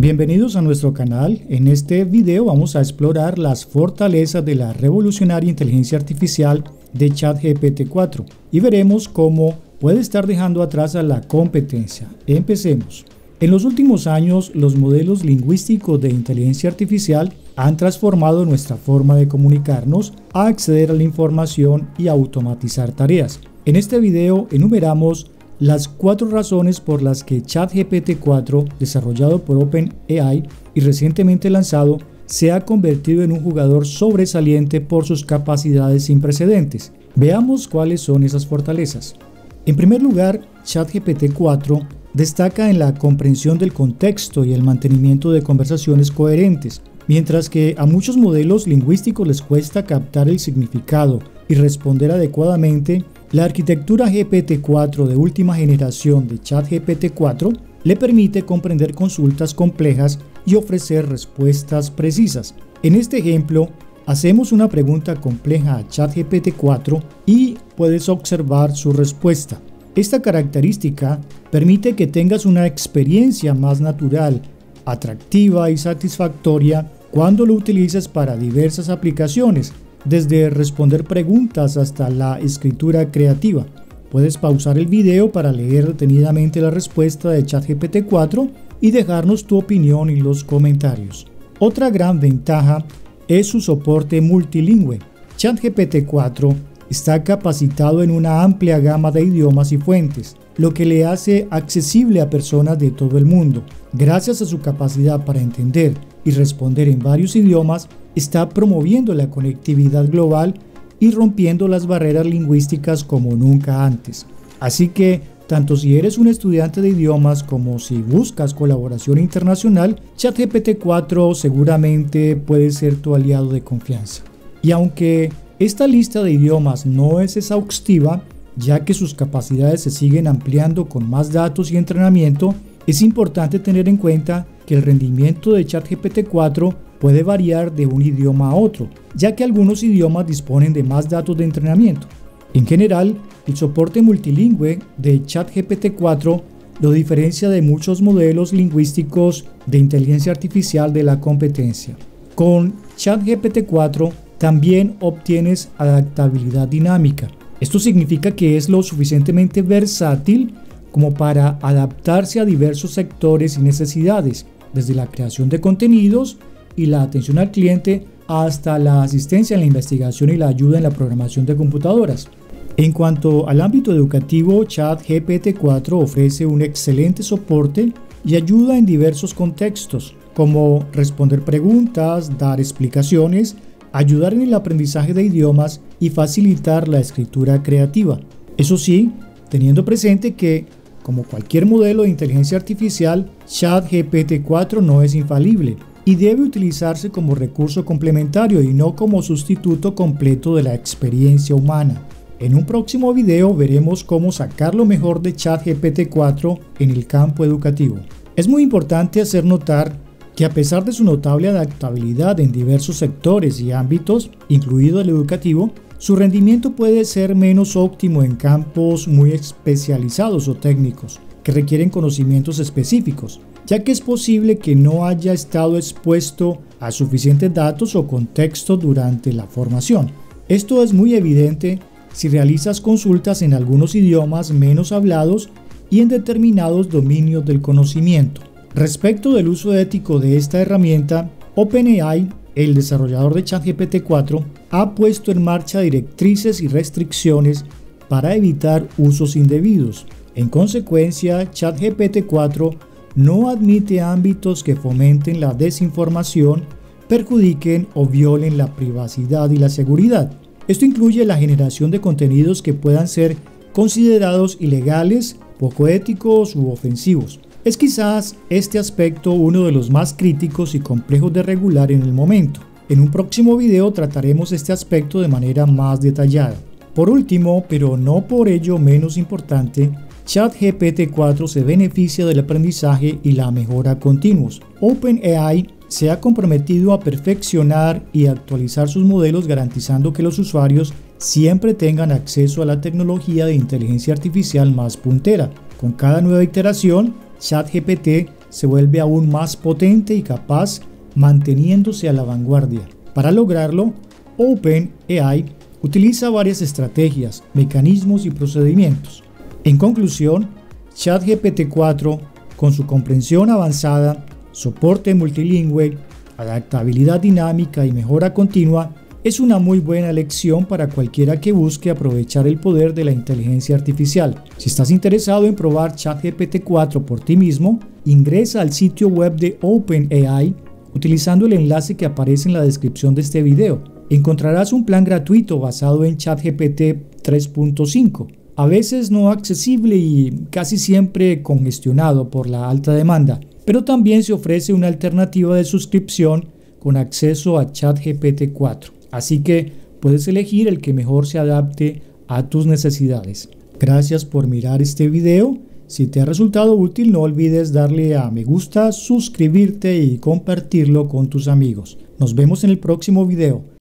Bienvenidos a nuestro canal. En este video vamos a explorar las fortalezas de la revolucionaria inteligencia artificial de ChatGPT 4 y veremos cómo puede estar dejando atrás a la competencia. Empecemos. En los últimos años, los modelos lingüísticos de inteligencia artificial han transformado nuestra forma de comunicarnos, a acceder a la información y automatizar tareas. En este video enumeramos las 4 razones por las que ChatGPT 4, desarrollado por OpenAI y recientemente lanzado, se ha convertido en un jugador sobresaliente por sus capacidades sin precedentes. Veamos cuáles son esas fortalezas. En primer lugar, ChatGPT 4 destaca en la comprensión del contexto y el mantenimiento de conversaciones coherentes. Mientras que a muchos modelos lingüísticos les cuesta captar el significado y responder adecuadamente, la arquitectura GPT-4 de última generación de ChatGPT-4 le permite comprender consultas complejas y ofrecer respuestas precisas. En este ejemplo, hacemos una pregunta compleja a ChatGPT-4 y puedes observar su respuesta. Esta característica permite que tengas una experiencia más natural, atractiva y satisfactoria cuando lo utilices para diversas aplicaciones, desde responder preguntas hasta la escritura creativa. Puedes pausar el video para leer detenidamente la respuesta de ChatGPT 4 y dejarnos tu opinión en los comentarios. Otra gran ventaja es su soporte multilingüe. ChatGPT 4 está capacitado en una amplia gama de idiomas y fuentes, lo que le hace accesible a personas de todo el mundo. Gracias a su capacidad para entender y responder en varios idiomas, está promoviendo la conectividad global y rompiendo las barreras lingüísticas como nunca antes. Así que, tanto si eres un estudiante de idiomas como si buscas colaboración internacional, ChatGPT 4 seguramente puede ser tu aliado de confianza. Y aunque esta lista de idiomas no es exhaustiva, ya que sus capacidades se siguen ampliando con más datos y entrenamiento, es importante tener en cuenta que el rendimiento de ChatGPT 4 puede variar de un idioma a otro, ya que algunos idiomas disponen de más datos de entrenamiento. En general, el soporte multilingüe de ChatGPT 4 lo diferencia de muchos modelos lingüísticos de inteligencia artificial de la competencia. Con ChatGPT 4 también obtienes adaptabilidad dinámica. Esto significa que es lo suficientemente versátil como para adaptarse a diversos sectores y necesidades, desde la creación de contenidos y la atención al cliente hasta la asistencia en la investigación y la ayuda en la programación de computadoras. En cuanto al ámbito educativo, ChatGPT 4 ofrece un excelente soporte y ayuda en diversos contextos, como responder preguntas, dar explicaciones, ayudar en el aprendizaje de idiomas y facilitar la escritura creativa. Eso sí, teniendo presente que, como cualquier modelo de inteligencia artificial, ChatGPT 4 no es infalible y debe utilizarse como recurso complementario y no como sustituto completo de la experiencia humana. En un próximo video veremos cómo sacar lo mejor de ChatGPT 4 en el campo educativo. Es muy importante hacer notar que a pesar de su notable adaptabilidad en diversos sectores y ámbitos, incluido el educativo, su rendimiento puede ser menos óptimo en campos muy especializados o técnicos, que requieren conocimientos específicos, ya que es posible que no haya estado expuesto a suficientes datos o contexto durante la formación. Esto es muy evidente si realizas consultas en algunos idiomas menos hablados y en determinados dominios del conocimiento. Respecto del uso ético de esta herramienta, OpenAI, el desarrollador de ChatGPT 4, ha puesto en marcha directrices y restricciones para evitar usos indebidos. En consecuencia, ChatGPT 4 no admite ámbitos que fomenten la desinformación, perjudiquen o violen la privacidad y la seguridad. Esto incluye la generación de contenidos que puedan ser considerados ilegales, poco éticos u ofensivos. Es quizás este aspecto uno de los más críticos y complejos de regular en el momento. En un próximo video trataremos este aspecto de manera más detallada. Por último, pero no por ello menos importante, ChatGPT 4 se beneficia del aprendizaje y la mejora continuos. OpenAI se ha comprometido a perfeccionar y actualizar sus modelos, garantizando que los usuarios siempre tengan acceso a la tecnología de inteligencia artificial más puntera. Con cada nueva iteración, ChatGPT se vuelve aún más potente y capaz, manteniéndose a la vanguardia. Para lograrlo, OpenAI utiliza varias estrategias, mecanismos y procedimientos. En conclusión, ChatGPT 4, con su comprensión avanzada, soporte multilingüe, adaptabilidad dinámica y mejora continua, es una muy buena elección para cualquiera que busque aprovechar el poder de la inteligencia artificial. Si estás interesado en probar ChatGPT 4 por ti mismo, ingresa al sitio web de OpenAI utilizando el enlace que aparece en la descripción de este video. Encontrarás un plan gratuito basado en ChatGPT 3.5, a veces no accesible y casi siempre congestionado por la alta demanda, pero también se ofrece una alternativa de suscripción con acceso a ChatGPT 4. Así que puedes elegir el que mejor se adapte a tus necesidades. Gracias por mirar este video. Si te ha resultado útil, no olvides darle a me gusta, suscribirte y compartirlo con tus amigos. Nos vemos en el próximo video.